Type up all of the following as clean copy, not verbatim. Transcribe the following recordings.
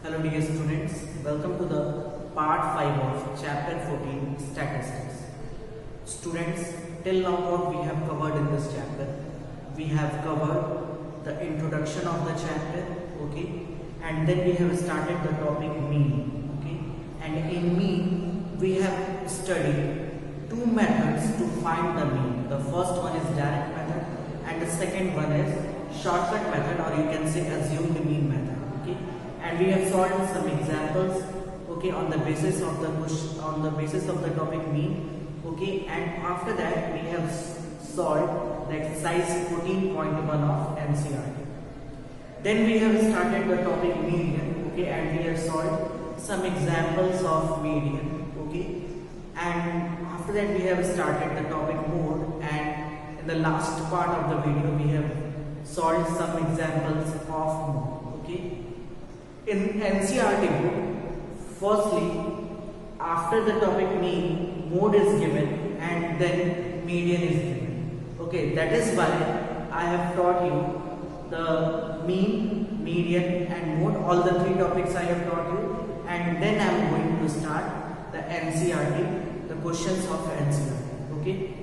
Hello dear students, welcome to the part 5 of chapter 14 statistics. Students, till now what we have covered in this chapter? We have covered the introduction of the chapter, okay, and then we have started the topic mean, okay, and in mean we have studied two methods to find the mean. The first one is direct method and the second one is shortcut method, or you can say assumed mean method, okay. And we have solved some examples, okay, on the basis of the topic mean, okay, and after that we have solved the exercise 14.1 of NCERT. Then we have started the topic median, okay, and we have solved some examples of median, okay, and after that we have started the topic mode, and in the last part of the video we have solved some examples of mode, okay. In NCERT book, firstly, after the topic mean, mode is given and then median is given. Okay, that is why I have taught you the mean, median and mode, all the three topics I have taught you, and then I am going to start the NCERT, the questions of NCERT. Okay.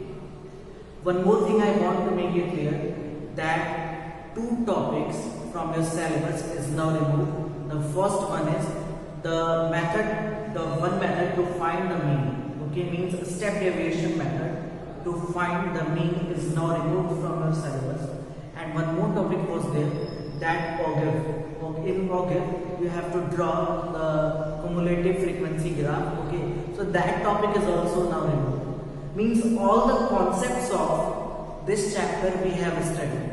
One more thing I want to make it clear, that two topics from your syllabus is now removed. The first one is the one method to find the mean, okay, means step deviation method to find the mean is now removed from your syllabus. And one more topic was there, that OGIF. In OGIF you have to draw the cumulative frequency graph, okay, so that topic is also now removed. Means all the concepts of this chapter we have studied.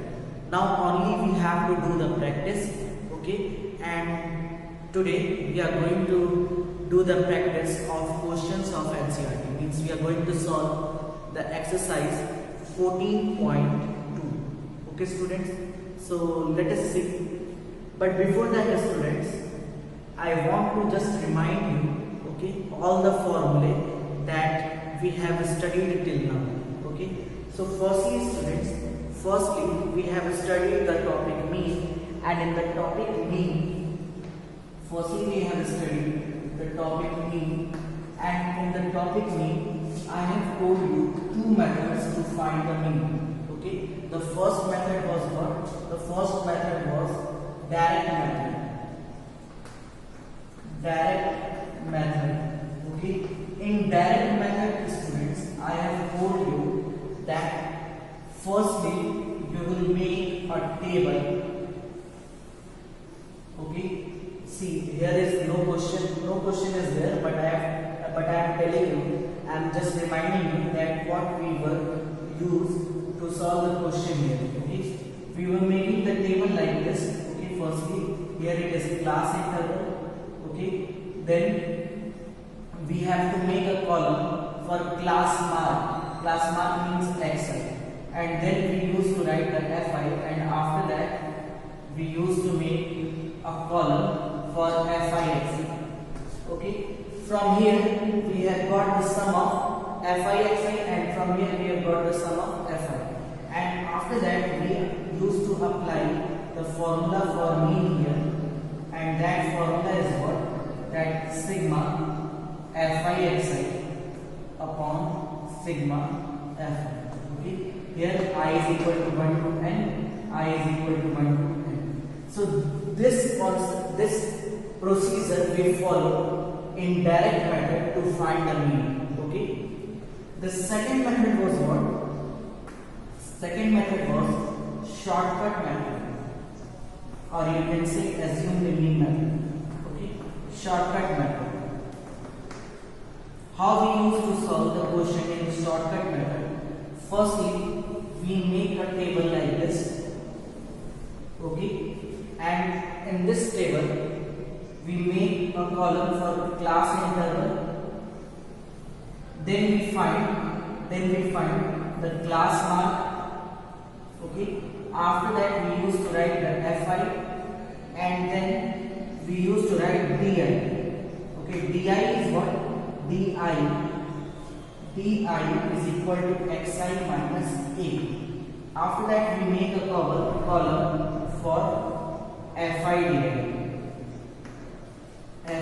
Now only we have to do the practice, okay, and today we are going to do the practice of questions of NCERT. Means we are going to solve the exercise 14.2. Okay students, so let us see. But before that students, I want to just remind you, okay, all the formulae that we have studied till now, okay. So firstly we have studied the topic mean, and in the topic mean, firstly we have studied the topic mean, and in the topic mean I have told you two methods to find the mean, okay. The first method was what? The first method was direct method, okay. In direct method students, I have told you that firstly you will make a table, okay. See, here is no question is there, but I am telling you, I am just reminding you that what we were used to solve the question here, okay. We were making the table like this, okay. Firstly, here it is class interval, okay. Then we have to make a column for class mark. Class mark means xi, and then we used to write the fi, and after that we used to make a column for fixi, okay. From here we have got the sum of fixi, and from here we have got the sum of fi, and after that we used to apply the formula for mean here, and that formula is what? That sigma fixi upon sigma fi, okay. Here I is equal to 1 to n, I is equal to 1 to n. So this procedure we follow in direct method to find the mean, okay. The second method was what? Second method was shortcut method, or you can say assumed mean method, okay. Shortcut method. How we used to solve the question in shortcut method? Firstly, we make a table like this, okay, and in this table we make a column for class interval. Then we find the class mark, okay. After that we used to write the fi, and then we used to write di, okay. Di is what? Di is equal to xi minus a. After that we make a column for fi di.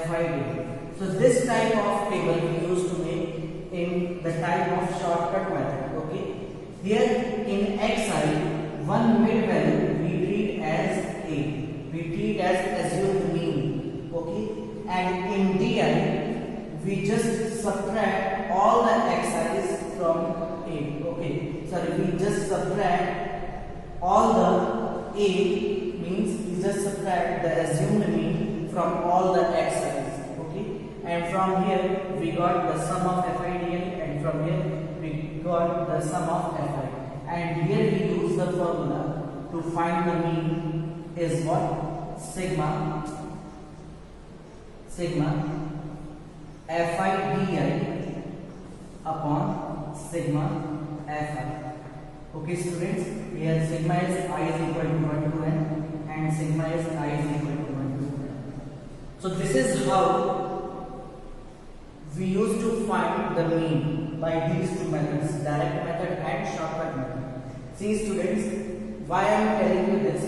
FID. So this type of table we used to make in the type of shortcut method. Okay. Here in Xi, one mid value we treat as A. We treat as assumed mean. Okay. And in Di, we just subtract all the Xi's from A. Okay. Sorry, we just subtract all the A means we just subtract the assumed mean from all the Xi's. Okay. And from here we got the sum of FIDL, and from here we got the sum of Fi. And here we use the formula to find the mean is what? Sigma FIDI upon sigma Fi. Okay students, here sigma is I is equal to 1 to n and sigma is I is equal to 1 to n. So this is how we used to find the mean by these two methods, direct method and shortcut method. See students, why I am telling you this,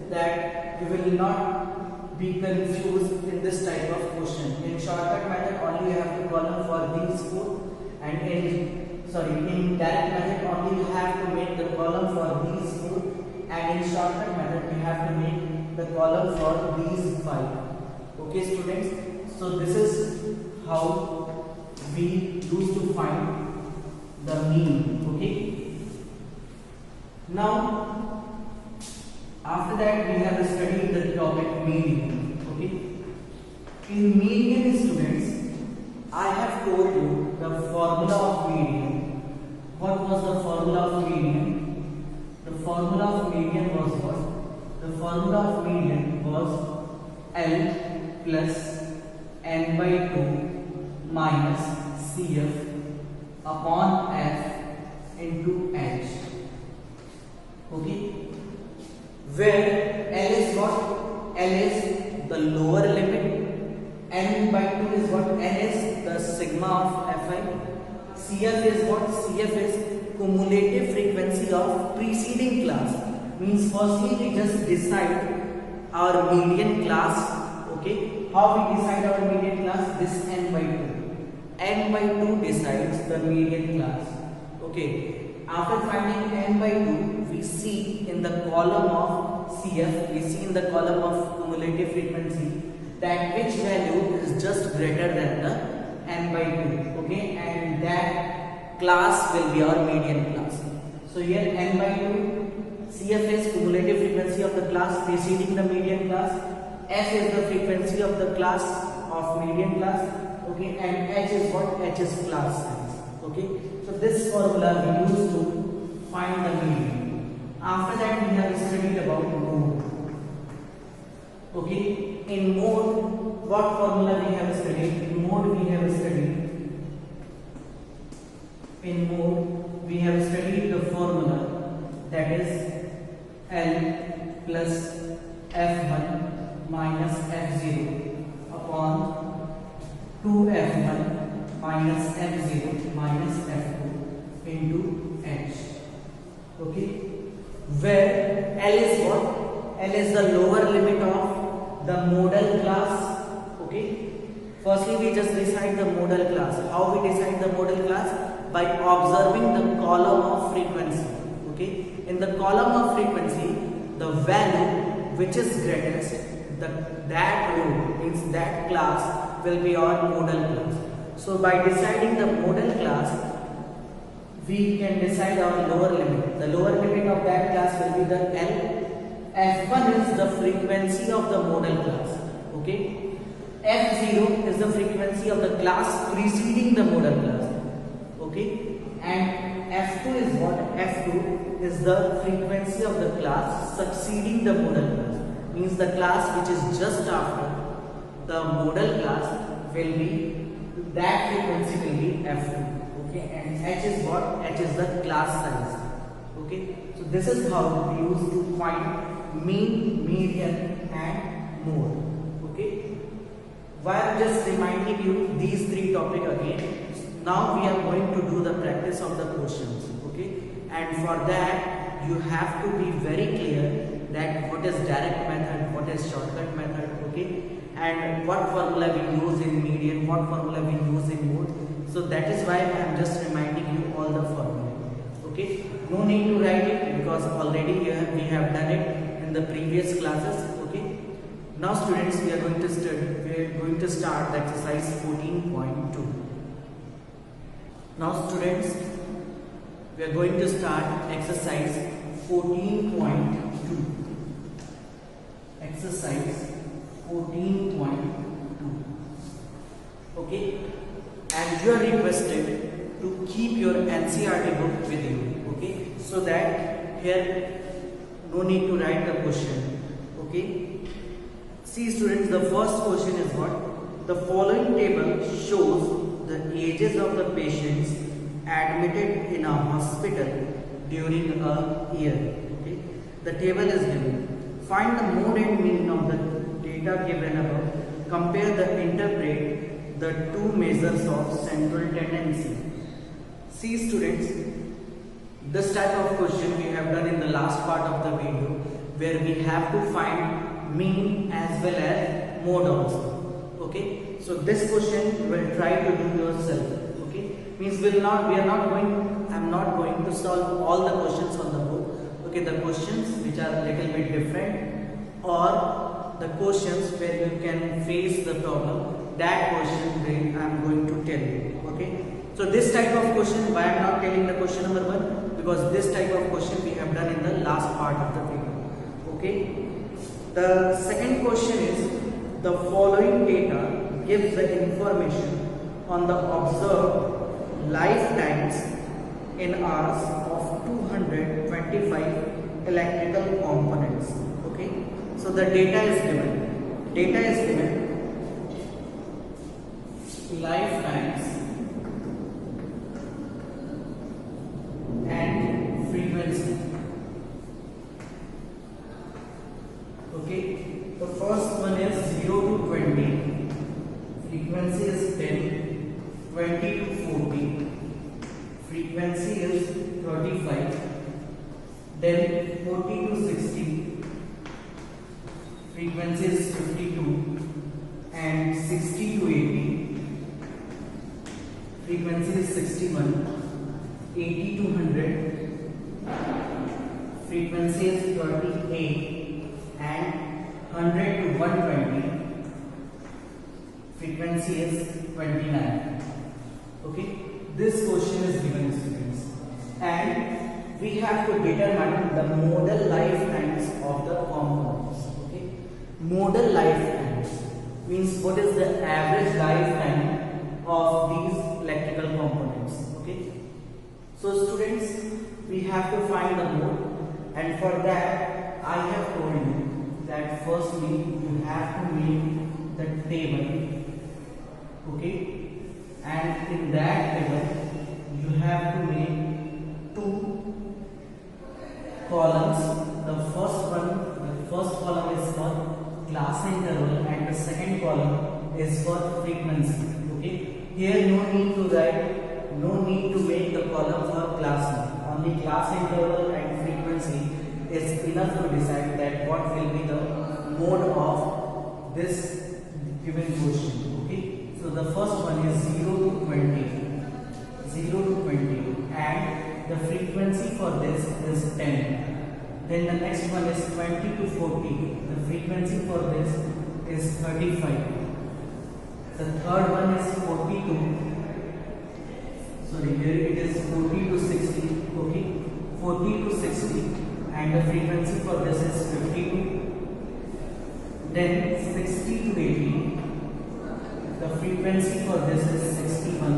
that you will not be confused in this type of question. In shortcut method only you have to column for these four, and in direct method only you have to make the column for these four, and in shortcut method you have to make the column for these five. Okay students, so this is how we used to find the mean. Okay. Now after that we have studied the topic median. Okay. In median students, I have told you the formula of median. What was the formula of median? The formula of median was what? The formula of median was L plus n by 2 minus CF upon F into H. Okay. Where L is what? L is the lower limit, n by 2 is what? N is the sigma of Fi. CF is what? CF is cumulative frequency of preceding class. Means firstly we just decide our median class. Okay. How we decide our median class? This n by 2. N by 2 decides the median class. Okay. After finding n by 2, we see in the column of CF, we see in the column of cumulative frequency that which value is just greater than the n by 2. Okay, and that class will be our median class. So here n by 2, CF is cumulative frequency of the class preceding the median class, F is the frequency of the class of median class. Okay, and H is what? H is class size. Okay. So this formula we use to find the median. After that we have studied about mode. Okay. In mode, what formula we have studied? In mode we have studied. In mode we have studied the formula, that is L plus F1 minus F0 upon 2F1 minus F0 minus F2 into H. Okay. Where L is what? L is the lower limit of the modal class. Okay. Firstly we just decide the modal class. How we decide the modal class? By observing the column of frequency. Okay. In the column of frequency, the value which is greatest, that row means that class will be our modal class. So by deciding the modal class, we can decide our lower limit. The lower limit of that class will be the L. F1 is the frequency of the modal class. Okay. F0 is the frequency of the class preceding the modal class. Okay. And F2 is what? F2 is the frequency of the class succeeding the modal class. Means the class which is just after the modal class will be, that frequency will be F2. Okay. And H is what? H is the class size. Okay. So this is how we use to find mean, median and mode. Okay. Why I am just reminding you these three topics again. Now we are going to do the practice of the questions. Okay. And for that you have to be very clear that what is direct method, what is shortcut method. Okay. and what formula we use in median, what formula we use in mode. So that is why I am just reminding you all the formula. Okay, no need to write it because already we have done it in the previous classes. Okay, now students, we are going to start the exercise 14.2. Now students, we are going to start exercise 14.2. Exercise 14.2. Okay, and you are requested to keep your NCERT book with you. Okay, so that here no need to write the question. Okay, see students, the first question is what? The following table shows the ages of the patients admitted in a hospital during a year. Okay, the table is given. Find the mode and mean of the data given above. Compare the interpret the two measures of central tendency. See students, this type of question we have done in the last part of the video, where we have to find mean as well as mode also. Okay, so this question you will try to do yourself. Okay, means I am not going to solve all the questions on the book. Okay, the questions which are a little bit different, or the questions where you can face the problem, that question I am going to tell you. Okay, so this type of question, why I am not telling the question number 1? Because this type of question we have done in the last part of the video. Okay, the second question is, the following data gives the information on the observed lifetimes in hours of 225 electrical components. Okay, so the data is given. Lifetimes and frequency. Okay, the first one is 0 to 20, frequency is 10, 20 to 40, frequency is 35, then 40 to 60, frequency is 52, and 60 to 80, frequency is 61, 80 to 100, frequency is 38, and 100 to 120, frequency is 29. Okay, this question is given students, and we have to determine the modal lifetimes of the components. Okay, modal lifetimes means what is the average lifetime of these electrical components. Okay, so students, we have to find the mode, and for that I have told you that firstly you have to make the table. Okay, and in that table you have to make two columns. The first column is for class interval and the second column is for frequency. Okay, here no need to write, no need to make the column for class. Only class interval and frequency is enough to decide that what will be the mode of this given question. Okay, so the first one is 0 to 20, and the frequency for this is 10. Then the next one is 20 to 40. The frequency for this is 35. The third one is 40 to 60. Okay, 40 to 60, and the frequency for this is 52. Then 60 to 80. The frequency for this is 61,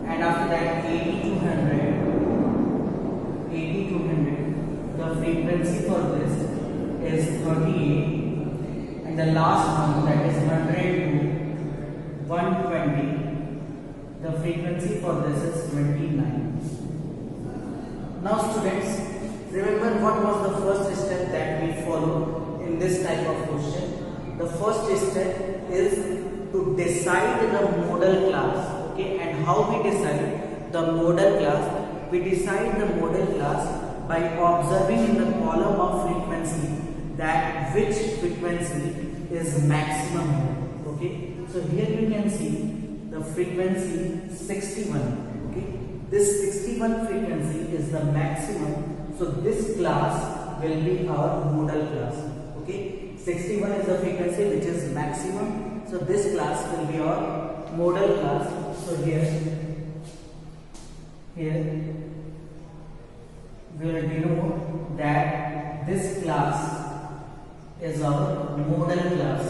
and after that 80 to 100. The frequency for this is 38, and the last one, that is 100 to 120. The frequency for this is 29. Now students, remember what was the first step that we followed in this type of question. The first step is to decide the modal class. Okay, and how we decide the modal class? We decide the modal class by observing in the column of frequency that which frequency is maximum mode. Okay, so here you can see the frequency 61. Okay, this 61 frequency is the maximum, so this class will be our modal class. Okay, 61 is the frequency which is maximum, so this class will be our modal class. So here we will denote that this class is our modal class.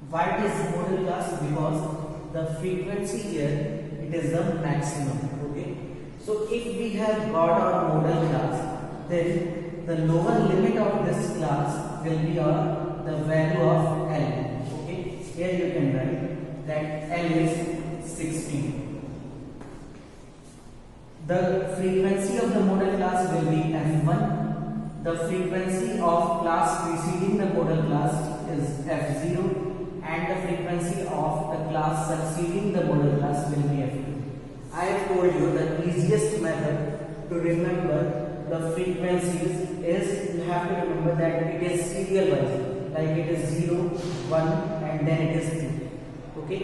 Why it is modal class? Because the frequency here, it is the maximum. Okay, so if we have got our modal class, then the lower limit of this class will be the value of L. Okay, here you can write that L is 16. The frequency of the modal class will be F1. The frequency of class preceding the modal class is F0, and the frequency of the class succeeding the modal class will be F2. I have told you the easiest method to remember the frequencies is, you have to remember that it is serial wise, like it is 0, 1 and then it is 2. Okay,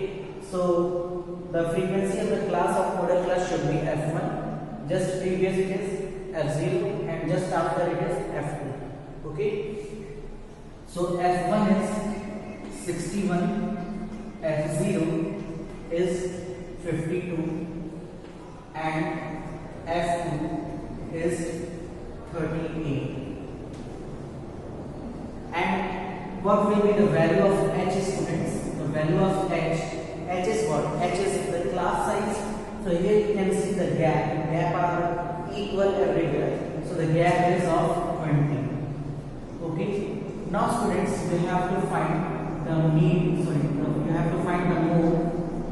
so the frequency of the class of modal class should be F1, just previous it is F0, and just after it is F2. Okay, so F1 is 61, F0 is 52 and F2 is 38. And what will be the value of H, students? The value of H is what? H is the class size. So here you can see the gap are equal everywhere, so the gap is of 20. Okay, now students, we have to find the mean, you have to find the mode.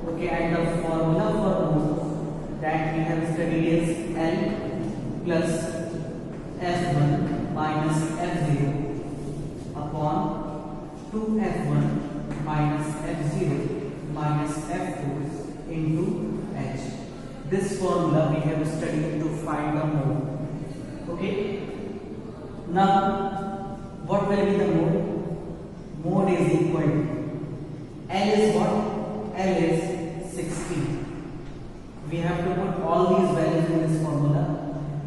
Okay, and the formula for mode that we have studied is L plus F1 minus F0 upon 2F1 minus F0 minus F2 into H. This formula we have studied to find the mode. Okay, now what will be the mode? Mode is equal to L is what? L is 16. We have to put all these values in this formula.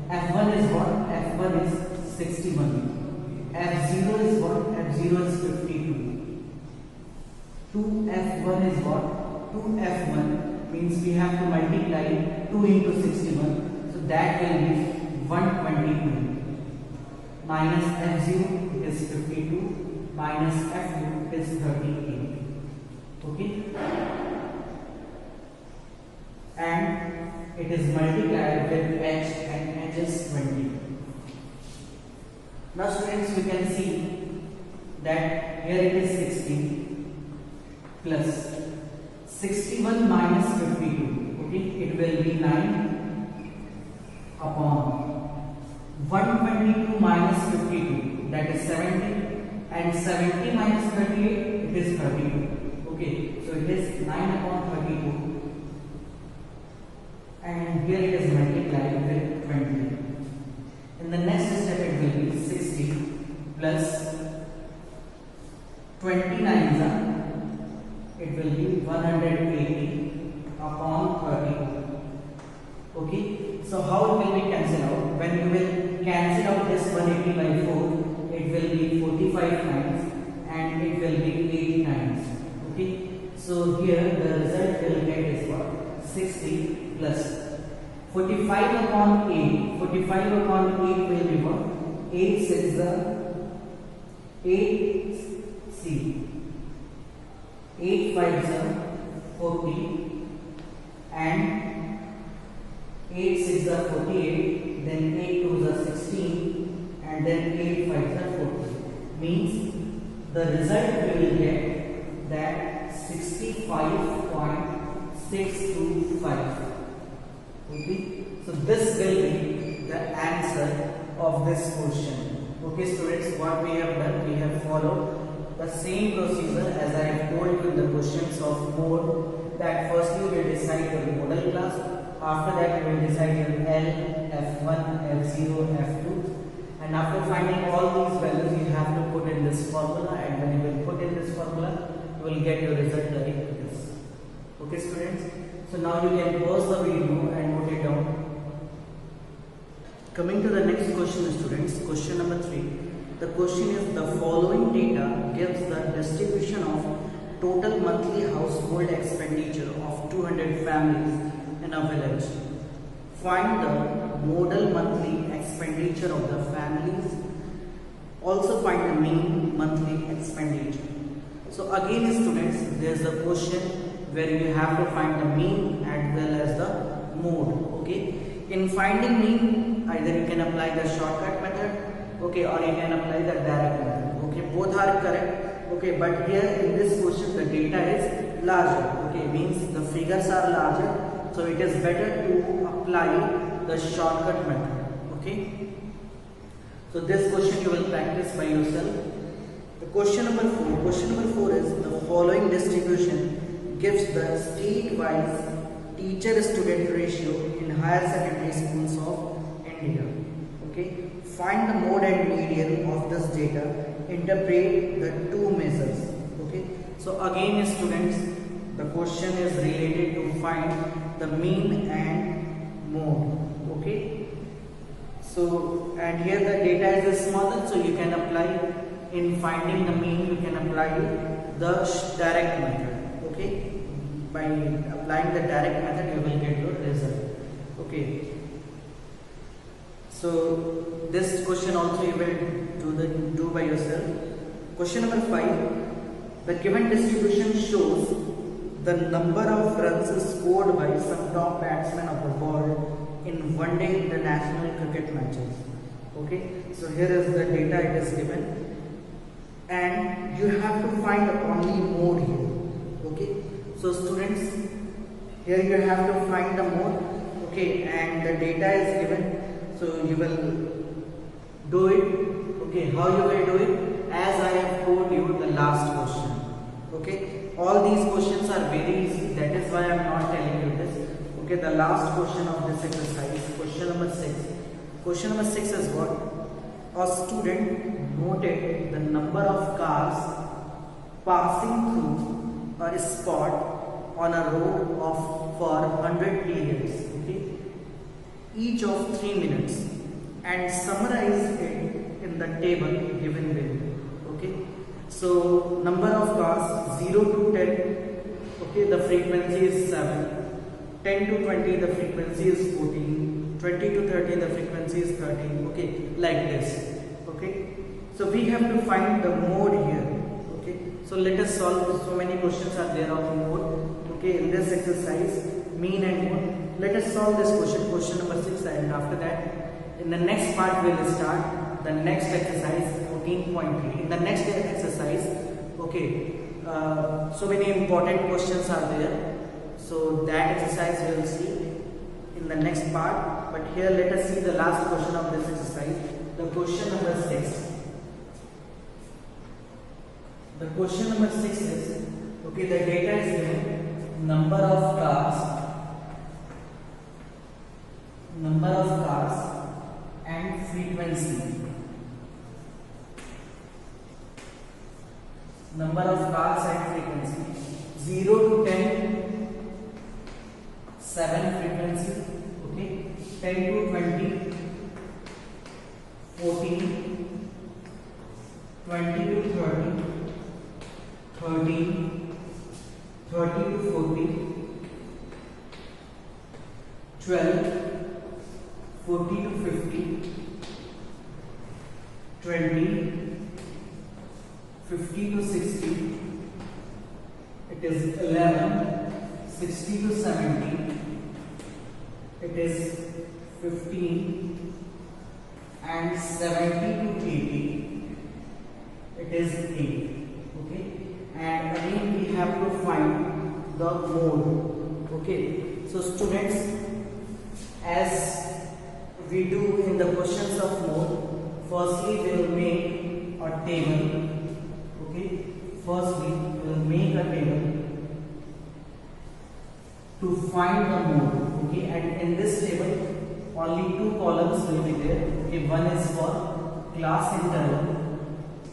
F1 is what? F1 is 61. F0 is what? F0 is 52. 2F1 is what? 2F1 means we have to multiply 2 into 61. So that will be 122. Minus F0 is 52. Minus F2 is 38. Okay, and it is multiplied with H, and H is 20. Now students, we can see that here it is 60 plus 61 minus 52. Okay, it will be 9 upon 122 minus 52, that is 70. And 70 minus 38, it is 32. Okay, so it is 9 upon 32, and here it is multiplied with 20. In the next step, it will be 60 plus 29, it will be 180 upon 30. Okay, so how it will be cancelled out? When you will cancel out this 180 by 4, it will be 45 times and it will be 8 times. Okay, so here the result will get is what? 60 plus 45 upon 8. 45 upon 8 will be what? 8 6 8 C. 8 5 40 and 8 6 48. Then 8 2 16. And then 8 5 40, means the result we will get that 65.625. Okay, so this will be the answer of this question. Okay students, what we have done, we have followed the same procedure as I have told you in the questions of mode, that first you will decide your modal class, after that you will decide your L, F1, F0, F2, and and after finding all these values you have to put in this formula, and when you will put in this formula you will get your result like this. Okay students, so now you can pause the video and note it down. Coming to the next question students, question number 3. The question is, the following data gives the distribution of total monthly household expenditure of 200 families in a village. Find the modal monthly expenditure of the families. Also find the mean monthly expenditure. So again students, there is a question where you have to find the mean as well as the mode. Okay, in finding mean, either you can apply the shortcut method, okay, or you can apply the direct method. Okay, both are correct. Okay, but here in this question the data is larger. Okay, means the figures are larger, so it is better to apply the shortcut method. Okay, so this question you will practice by yourself. The question number 4. Question number 4 is, the following distribution gives the state-wise teacher-student ratio in higher secondary schools of India. Okay, find the mode and median of this data. Interpret the two measures. Okay, so again students, the question is related to find the mean and mode. Okay, so and here the data is smaller, so you can apply in finding the mean, you can apply the direct method. Okay, by applying the direct method you will get your result. Okay, so this question also you will do by yourself. Question number 5. The given distribution shows the number of runs scored by some top batsmen of the world in one day international cricket matches. Okay, so here is the data it is given, and you have to find only mode here. Okay, so students, here you have to find the mode. Okay, and the data is given, so you will do it. Okay, how you will do it? As I have told you the last question. Okay, all these questions are very easy, that is why I am not telling you this. Okay, the last question of this exercise, question number 6. Question number 6 is what? A student noted the number of cars passing through a spot on a road of for 100 periods, okay, each of 3 minutes, and summarize it in the table given below. Okay, so number of cars 0 to 10, okay, the frequency is 7, 10 to 20 the frequency is 14, 20 to 30 the frequency is 13. Okay, like this. Okay, so we have to find the mode here. Okay, so let us solve. So many questions are there of mode. Okay, in this exercise, mean and mode. Let us solve this question, question number 6, and after that, in the next part we will start the next exercise 14.3. In the next exercise, okay, so many important questions are there. So that exercise we will see in the next part. But here let us see the last question of this exercise. The question number 6. The question number 6 is, okay, the data is given, number of cars and frequency. Number of cars and frequency. 0 to 10, 7 frequency. Okay, 10 to 20, 14, 20 to 30, 13, 30 to 40, 12, 40 to 50, 20, 50 to 60, it is 11, 60 to 70, it is 15, and 70 to 80, it is 8. Okay, and again we have to find the mode. Okay, so students, as we do in the questions of mode, firstly we will make a table. Okay, firstly we will make a table to find the mode. Okay, and in this table only 2 columns will be there. Okay, one is for class interval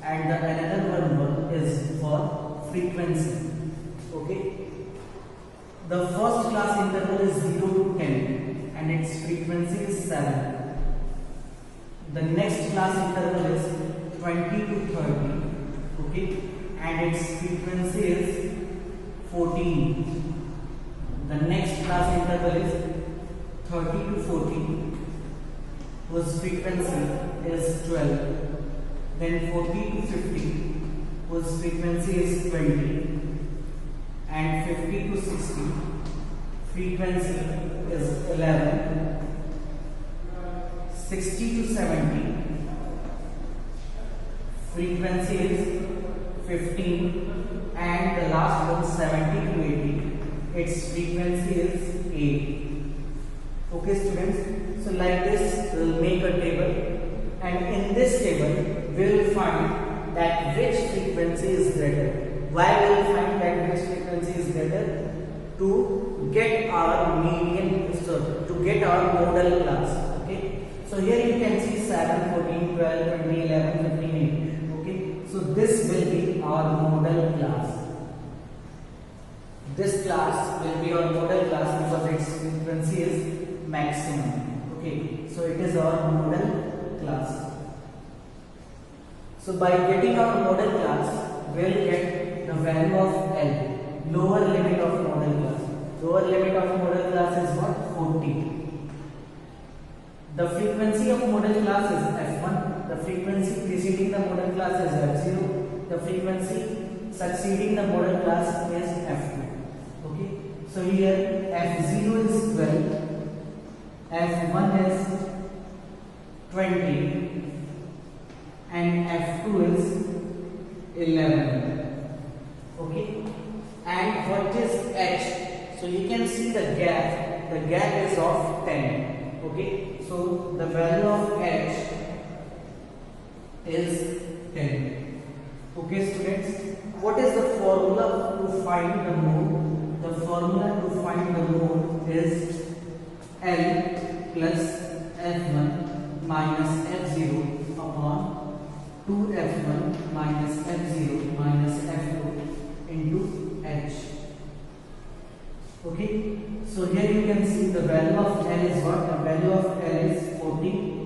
and the another one is for frequency. Okay, the first class interval is 0 to 10 and its frequency is 7. The next class interval is 20 to 30, okay, and its frequency is 14. The next class interval is 30 to 40, whose frequency is 12. Then 40 to 50, whose frequency is 20, and 50 to 60, frequency is 11. 60 to 70, frequency is 15, and the last one 70 to 80, its frequency is 8. Okay students, so like this we will make a table, and in this table we will find that which frequency is greater. Why we will find that which frequency is greater? To get our median, so to get our modal class. Okay, so here you can see 7, 14, 12, 20, 11, 15, 8. Okay, so this will be our modal class. This class will be our modal class because its frequency is maximum. Okay, so it is our modal class. So by getting our modal class, we will get the value of L, lower limit of modal class. Lower limit of modal class is what? 40. The frequency of modal class is F1. The frequency preceding the modal class is F0. The frequency succeeding the modal class is F2. Okay. So here F0 is 12. F1 is 20. And F2 is 11. Okay. And what is H? So you can see the gap. The gap is of 10. Okay. So the value of H is 10. Okay students, what is the formula to find the mode? The formula to find the mode is L plus F1 minus F0 upon 2F1 minus F0 minus F2 into H. Okay, so here you can see the value of L is what? The value of L is 40.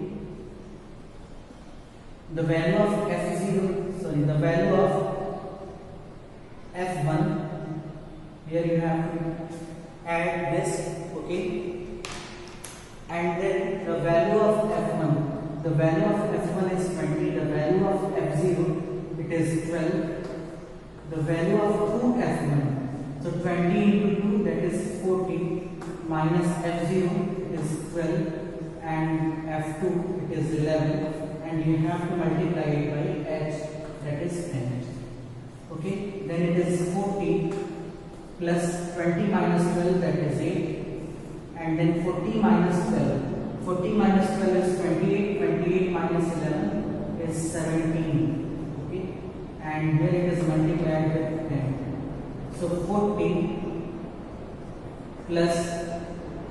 The value of the value of F1, here you have to add this, okay, and then the value of F1, the value of F1 is 20, the value of F0, it is 12, the value of 2F1, so 20 into 2, that is 40, minus F0 is 12, and F2 it is 11, and you have to multiply it by H, that is 10. Okay, then it is 40 plus 20 minus 12, that is 8, and then 40 minus 12. 40 minus 12 is 28, 28 minus 11 is 17. Okay, and here it is multiplied with 10. So 40 plus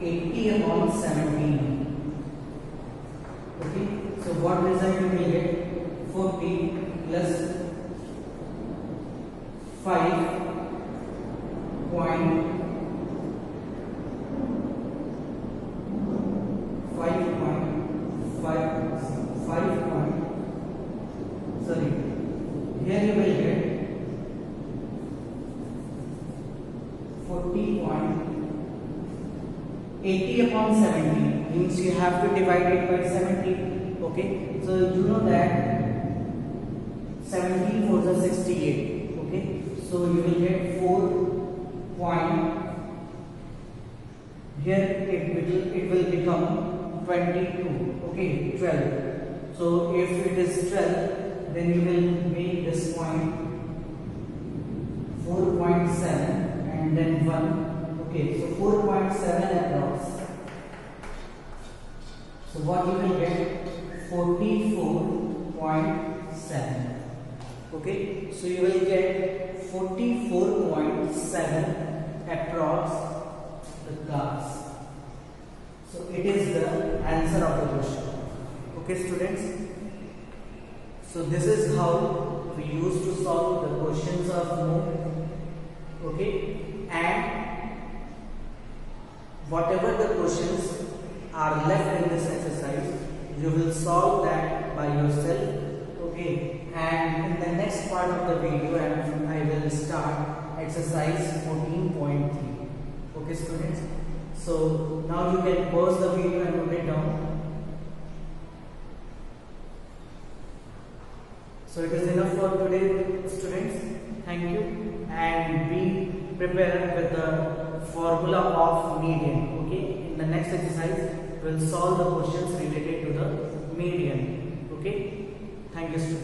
80 upon 17. Okay, so what result you will get? 40 plus 5 point 5 point, sorry, here you will get 40.80 upon 70, means you have to divide it by 70. Okay, so you know that 17 4 is 68. Okay, so you will get 4 point, here it will become 22. Okay, 12. So if it is 12, then you will make this point 4.7 and then 1. Okay, so 4.7 approx. So what you will get? 44.7. Okay, so you will get 44.7 approx the class. So it is the answer of the question. Okay students. So this is how we used to solve the questions of mode. Okay, and whatever the questions are left in this exercise, you will solve that by yourself. Okay, and in the next part of the video I will start exercise 14.3. okay students, so now you can pause the video and note it down. So it is enough for today students. Thank you, and be prepared with the formula of median. Okay, in the next exercise we will solve the questions related to the median. Okay, thank you students.